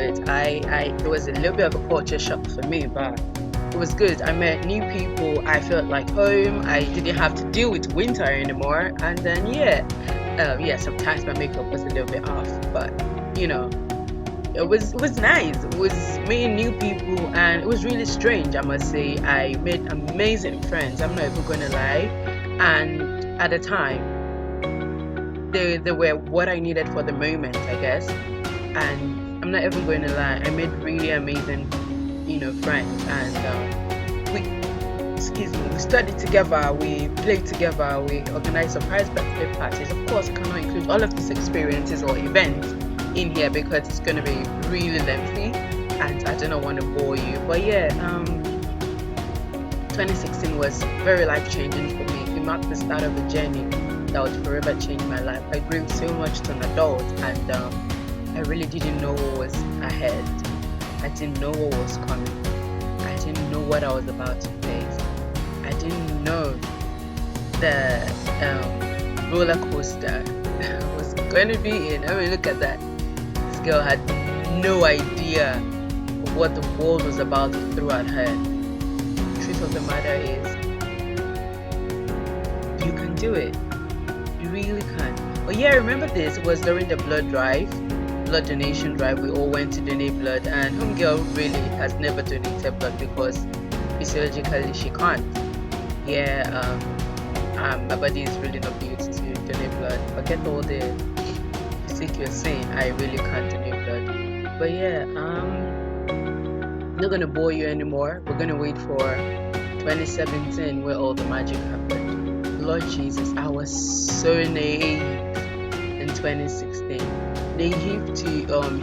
it. It was a little bit of a culture shock for me, but it was good. I met new people. I felt like home. I didn't have to deal with winter anymore. And then sometimes my makeup was a little bit off, but it was nice. It was meeting new people, and it was really strange, I must say. I made amazing friends. I'm not even gonna lie. And at the time, they were what I needed for the moment, I guess. And I'm not even going to lie. I made really amazing, friends, and we studied together, we played together, we organized surprise birthday parties. Of course, I cannot include all of these experiences or events in here because it's going to be really lengthy, and I do not want to bore you. But yeah, 2016 was very life-changing for me. It marked the start of a journey that would forever change my life. I grew so much to an adult, and I really didn't know what was ahead. I didn't know what was coming. I didn't know what I was about to face. I didn't know the roller coaster I was going to be in. I mean, look at that. This girl had no idea of what the world was about to throw at her. The truth of the matter is, you can do it. You really can. Oh yeah, I remember this. It was during the blood donation drive. We all went to donate blood, and homegirl really has never donated blood because physiologically she can't. Yeah, my body is really not built to donate blood. Forget all the physique you're saying. I really can't donate blood. But yeah, I'm not gonna bore you anymore. We're gonna wait for 2017 where all the magic happened. Lord Jesus, I was so naive in 2016. Naive to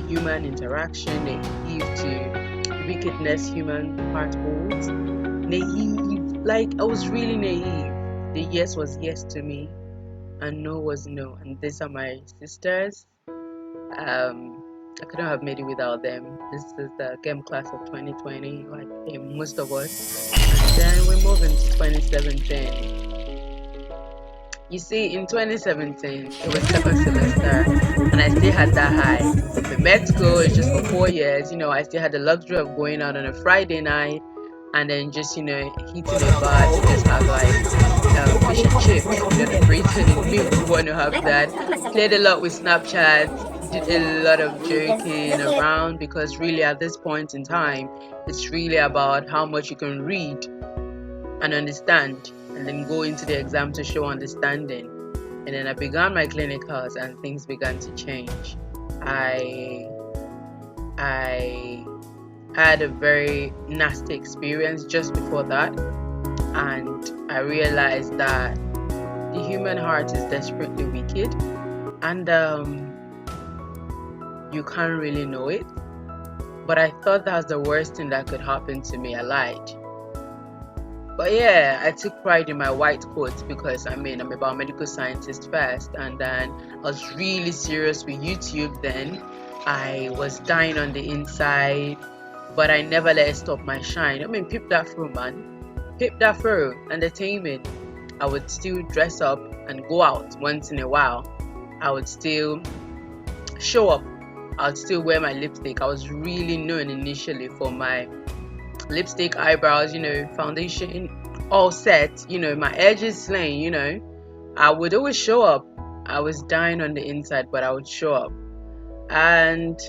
human interaction, naive to wickedness human heart holds. Naive, like I was really naive. The yes was yes to me, and no was no. And these are my sisters. I couldn't have made it without them. This is the game class of 2020, like most of us. And then we move into 2017. You see, in 2017, it was second semester, and I still had that high. The med school is just for 4 years. I still had the luxury of going out on a Friday night, and then just, hitting a bar to just have like fish and chips. The protein in me, we want to have that. Played a lot with Snapchat, did a lot of joking around, because really at this point in time, it's really about how much you can read and understand, and then go into the exam to show understanding. And then I began my clinicals, and things began to change. I had a very nasty experience just before that, and I realized that the human heart is desperately wicked, and you can't really know it. But I thought that was the worst thing that could happen to me. I lied. But yeah, I took pride in my white coat because I'm a biomedical scientist first, and then I was really serious with YouTube then. I was dying on the inside, but I never let it stop my shine. Peep that through, man. Peep that through. Entertainment. I would still dress up and go out once in a while. I would still show up. I would still wear my lipstick. I was really known initially for my lipstick, eyebrows, foundation all set, my edges slain, I would always show up. I was dying on the inside, but I would show up. And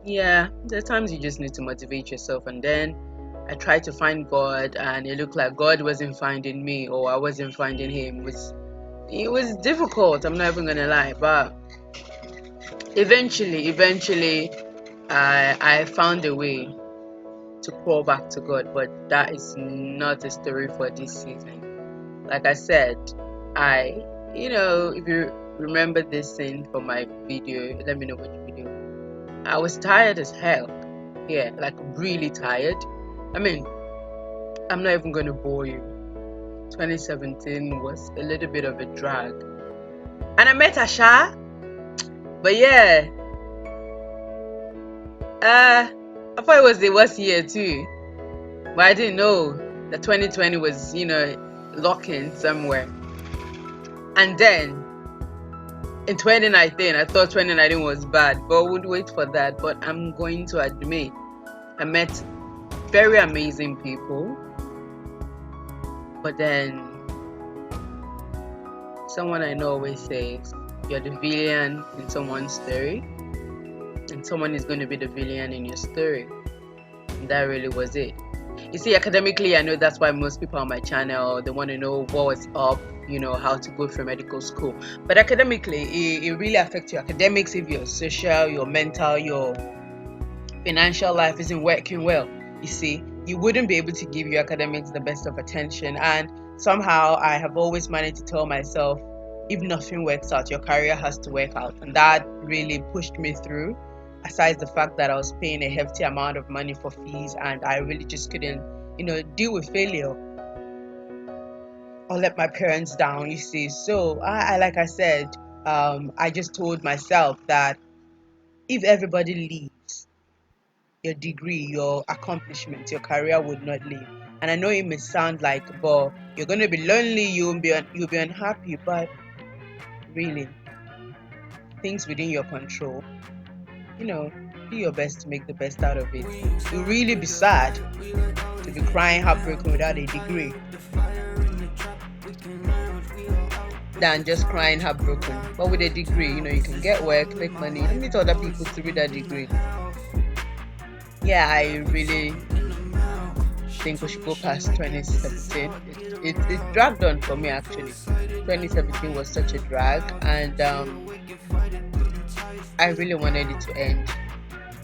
yeah, there are times you just need to motivate yourself. And then I tried to find God, and it looked like God wasn't finding me, or I wasn't finding him. It was difficult, I'm not even gonna lie, but eventually I found a way to crawl back to God. But that is not a story for this season. Like I said, if you remember this scene from my video, let me know which video. I was tired as hell. Yeah, like really tired. I'm not even going to bore you. 2017 was a little bit of a drag. And I met Asha. But yeah, I thought it was the worst year too. But I didn't know that 2020 was, locking somewhere. And then in 2019, I thought 2019 was bad, but would wait for that. But I'm going to admit, I met very amazing people, but then someone I know always says, you're the villain in someone's story, and someone is going to be the villain in your story. And that really was it. You see, academically, I know that's why most people on my channel, they want to know what's up, how to go through medical school. But academically, it really affects your academics if your social, your mental, your financial life isn't working well. You see, you wouldn't be able to give your academics the best of attention. And somehow I have always managed to tell myself, if nothing works out, your career has to work out. And that really pushed me through, aside the fact that I was paying a hefty amount of money for fees and I really just couldn't, deal with failure or let my parents down, you see. So I like I said, I just told myself that if everybody leaves, your degree, your accomplishments, your career would not leave. And I know it may sound like, but you're going to be lonely, you'll be unhappy, but really, things within your control, do your best to make the best out of it. You'll really be sad to be crying heartbroken without a degree than just crying heartbroken. But with a degree, you can get work, make money, and meet other people through that degree. Yeah, I really think we should go past 2017. It dragged on for me actually. 2017 was such a drag, and I really wanted it to end.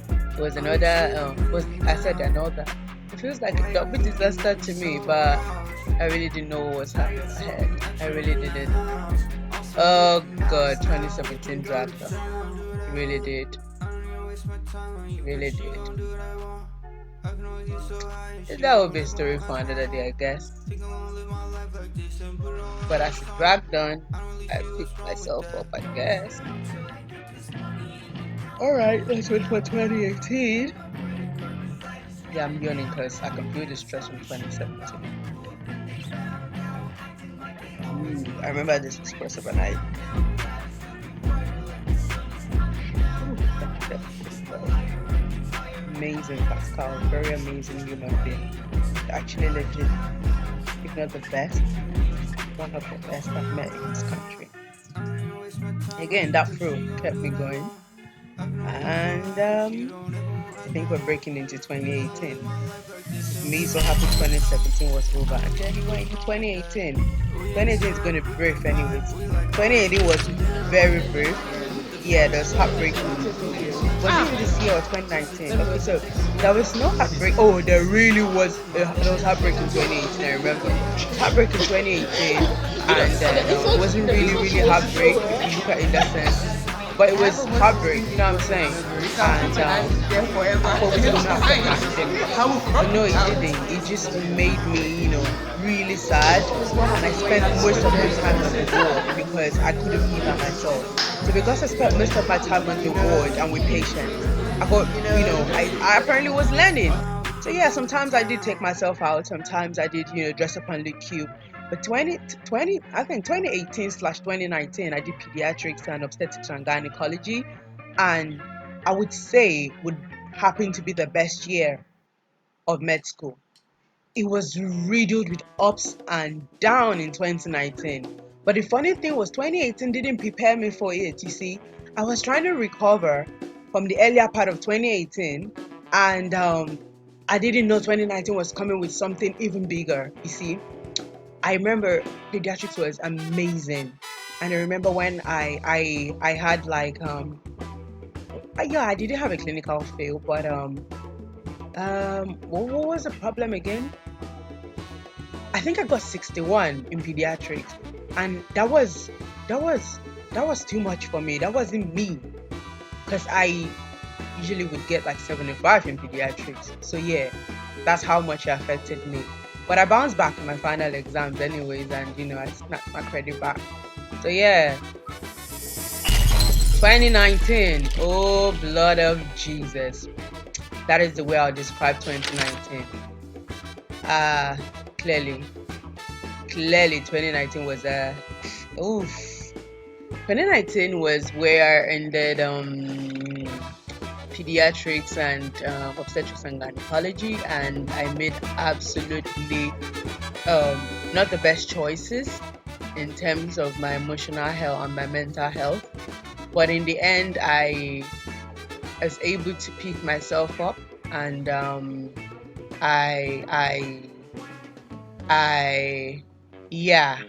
It was another, another. It feels like a double disaster to me, but I really didn't know what was happening ahead. I really didn't. Oh God, 2017 dragged on. It really did. It really did. That would be a story for another day, I guess. But as it dragged on, I picked myself up, I guess. Alright, let's wait for 2018. Yeah, I'm yawning because I can feel the stress from 2017. I remember this was first of a night. Amazing Pascal, very amazing human being. Actually legit, if not the best, one of the best I've met in this country. Again, that thrill kept me going. And I think we're breaking into 2018. Me so happy 2017 was over. And then we went into 2018. 2018 is going to be brief anyways. 2018 was very brief. Yeah, there's heartbreaking. Was it this year or 2019? Okay, so there was no heartbreak. Oh, there really was. There was heartbreak in 2018. I remember heartbreak in 2018, and it wasn't really heartbreak if you look at it in that sense. But it was heartbreak, you know what I'm saying? And I hope it didn't affect my academics. But no, it didn't. It just made me, really sad. And I spent most of my time on the ward because I couldn't be by myself. So because I spent most of my time on the ward and with patients, I got, I apparently was learning. So yeah, sometimes I did take myself out. Sometimes I did, dress up and look cute. But 2018/2019, I did pediatrics and obstetrics and gynecology, and I would say would happen to be the best year of med school. It was riddled with ups and downs in 2019. But the funny thing was 2018 didn't prepare me for it, you see. I was trying to recover from the earlier part of 2018, and I didn't know 2019 was coming with something even bigger, you see. I remember pediatrics was amazing, and I remember when I had like I didn't have a clinical fail, but what was the problem again? I think I got 61 in pediatrics, and that was too much for me. That wasn't me, because I usually would get like 75 in pediatrics. So yeah, that's how much it affected me. But I bounced back in my final exams anyways, and I snapped my credit back. So yeah, 2019, oh blood of Jesus. That is the way I'll describe 2019. Clearly 2019 was oof. 2019 was where I ended pediatrics and obstetrics and gynecology, and I made absolutely not the best choices in terms of my emotional health and my mental health. But in the end, I was able to pick myself up, and I, I, yeah.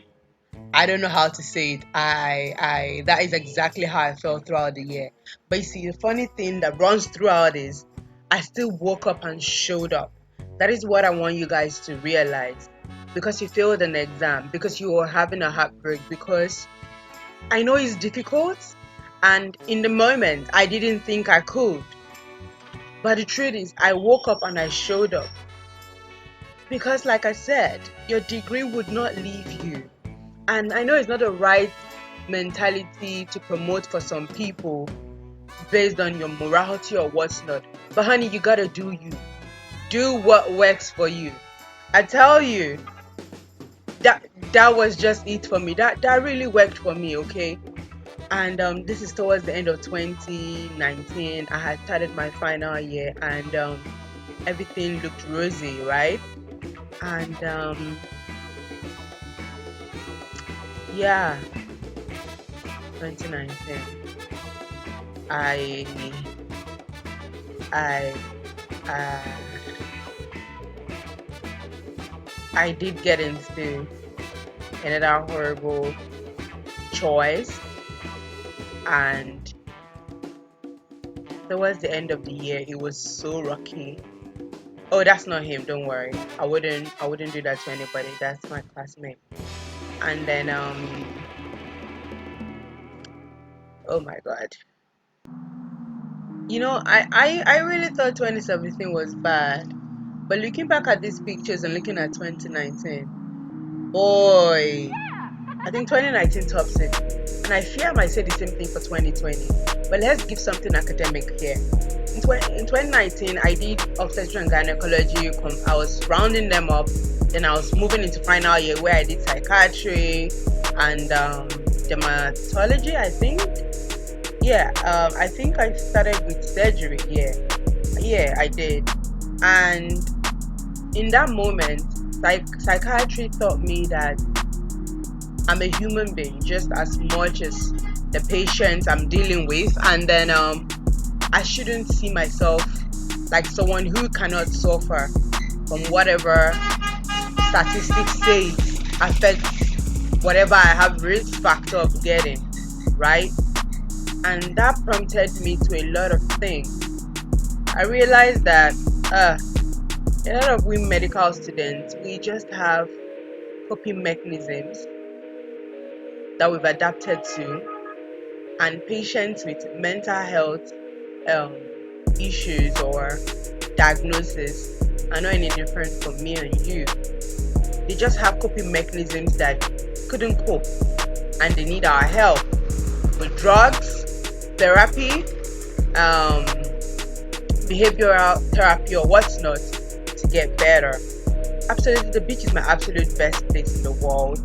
I don't know how to say it. That is exactly how I felt throughout the year. But you see, the funny thing that runs throughout is I still woke up and showed up. That is what I want you guys to realize. Because you failed an exam, because you were having a heartbreak, because I know it's difficult, and in the moment I didn't think I could. But the truth is, I woke up and I showed up. Because, like I said, your degree would not leave you. And I know it's not the right mentality to promote for some people based on your morality or what's not. But honey, you gotta do you. Do what works for you. I tell you, that was just it for me. That really worked for me, okay? And this is towards the end of 2019. I had started my final year, and everything looked rosy, right? And yeah, 2019. I I uh, I did get into another horrible choice, and towards the end of the year, it was so rocky. Oh, that's not him. Don't worry. I wouldn't do that to anybody. That's my classmate. And then oh my God. I really thought 2017 was bad, but looking back at these pictures and looking at 2019, boy, I think 2019 tops it. And I fear I might say the same thing for 2020. But let's give something academic here. In 2019, I did obstetrics and gynecology. I was rounding them up. Then I was moving into final year where I did psychiatry and dermatology, I think. Yeah, I think I started with surgery. Yeah, I did. And in that moment, psychiatry taught me that I'm a human being just as much as the patients I'm dealing with, and then I shouldn't see myself like someone who cannot suffer from whatever statistics say affects whatever I have risk factor of getting, right? And that prompted me to a lot of things. I realized that a lot of we medical students, we just have coping mechanisms that we've adapted to, and patients with mental health um, issues or diagnosis are not any different from me and you. They just have coping mechanisms that couldn't cope, and they need our help with drugs, therapy, behavioral therapy, or what's not to get better. Absolutely, the beach is my absolute best place in the world.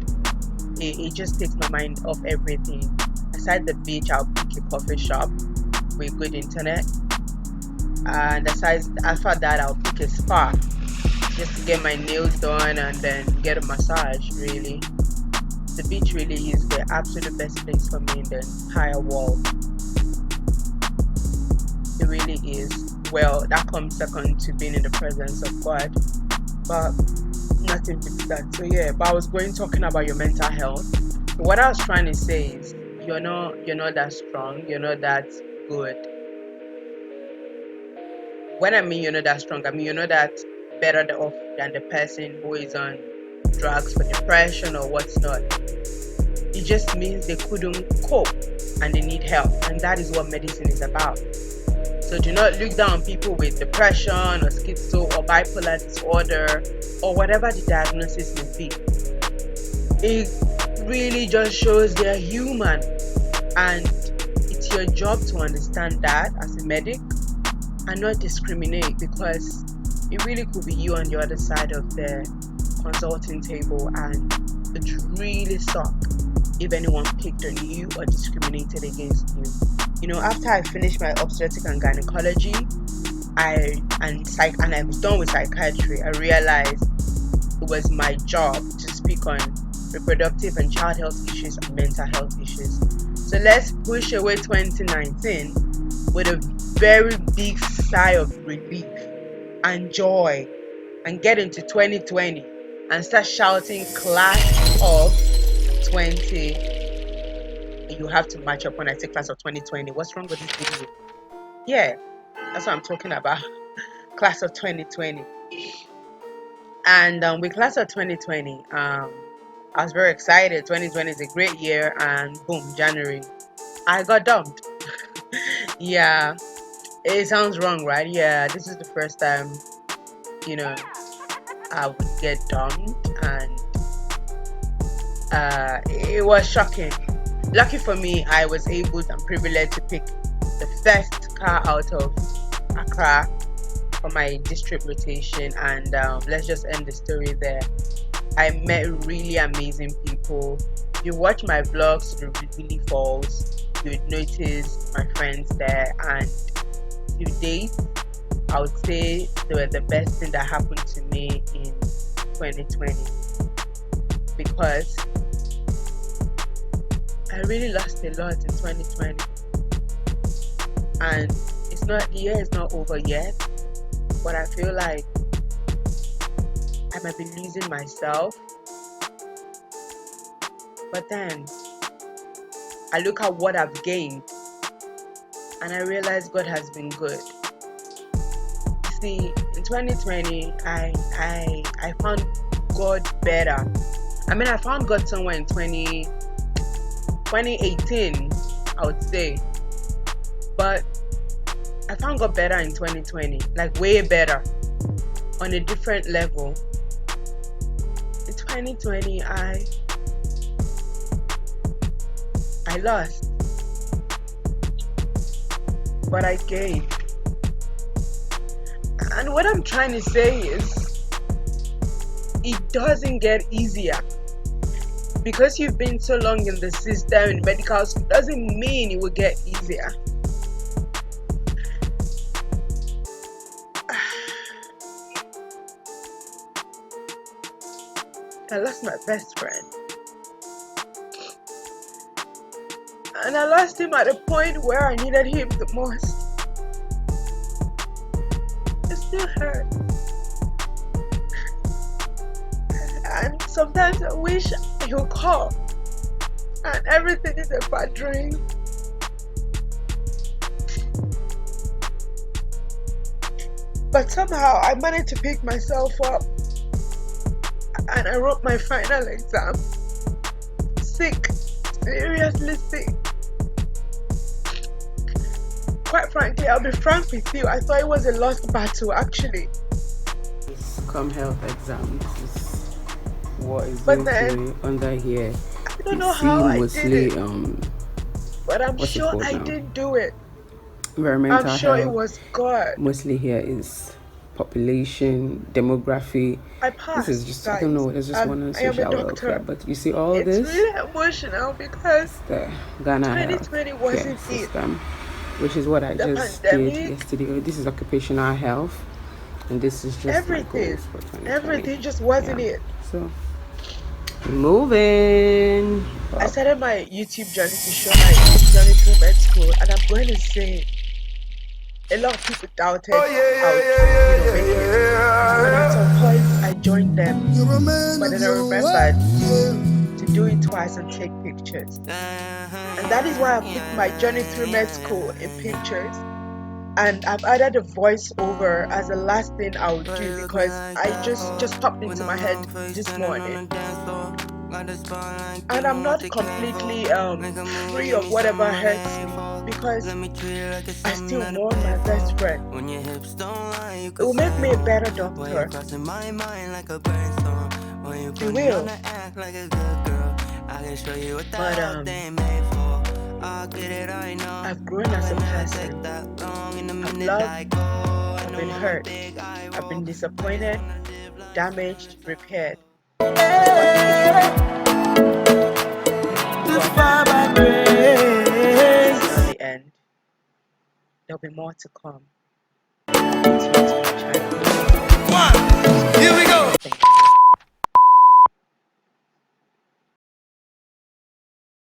It just takes my mind off everything. Aside the beach, I'll pick a coffee shop with good internet, and after that, I'll pick a spa just to get my nails done and then get a massage. Really, the beach really is the absolute best place for me in the entire world. It really is. Well, that comes second to being in the presence of God, but nothing beats that. So yeah, but I was talking about your mental health. So what I was trying to say is you're not that strong, you're not that good. When I mean you're not that strong, I mean you're not that better off than the person who is on drugs for depression or what's not. It just means they couldn't cope and they need help, and that is what medicine is about. So do not look down on people with depression or schizo or bipolar disorder or whatever the diagnosis may be. It really just shows they're human, and it's your job to understand that as a medic and not discriminate, because it really could be you on the other side of the consulting table and it really sucks if anyone picked on you or discriminated against you. You know, after I finished my obstetric and gynecology, I was done with psychiatry, I realized it was my job to speak on reproductive and child health issues and mental health issues. So let's push away 2019 with a very big sigh of relief and joy and get into 2020 and start shouting class of 20. You have to match up when I say class of 2020. What's wrong with this video? Yeah, that's what I'm talking about. Class of 2020. And with class of 2020, I was very excited. 2020 is a great year, and boom, January, I got dumped. Yeah, it sounds wrong, right? Yeah, this is the first time, you know, I would get dumped, and it was shocking. Lucky for me, I was able and privileged to pick the first car out of Accra for my district rotation, and let's just end the story there. I met really amazing people. If you watch my vlogs, the really falls, you would notice my friends there, and to date, I would say they were the best thing that happened to me in 2020, because I really lost a lot in 2020, and the year is not over yet, but I feel like I might be losing myself. But then I look at what I've gained and I realize God has been good. See, in 2020, I found God better. I mean, I found God somewhere in 2018, I would say. But I found God better in 2020, like way better, on a different level. In 2020, I lost, but I gained. And what I'm trying to say is, it doesn't get easier. Because you've been so long in the system, in medical school, doesn't mean it will get easier. I lost my best friend. And I lost him at a point where I needed him the most. It still hurts. And sometimes I wish he'll call and everything is a bad dream. But somehow I managed to pick myself up and I wrote my final exam. Sick. Seriously sick. Quite frankly, I'll be frank with you, I thought it was a lost battle actually. Come health exams is what is usually under here. I don't know how I mostly, did it, but I'm sure I didn't do it. Environmental I'm sure health. It was God. Mostly here is population, demography. I passed. This is just, guys. I don't know, there's just one on social welfare. But you see all this? It's really emotional because the Ghana 2020 wasn't system, which is what I just did yesterday. This is occupational health, and this is just everything. Everything just wasn't it. So moving. I started my YouTube journey to show my journey through med school, and I'm going to say a lot of people doubted I would make it. And at some point I joined them, but then I remembered to do it twice and take pictures. And that is why I put my journey through med school in pictures. And I've added a voiceover as the last thing I would do because I just popped into my head this morning. And I'm not completely free of whatever hurts me because I still mourn my best friend. It will make me a better doctor. It will. But I've grown as a person. I've loved, I've been hurt, I've been disappointed, damaged, repaired. But There'll be more to come. Tune to my channel.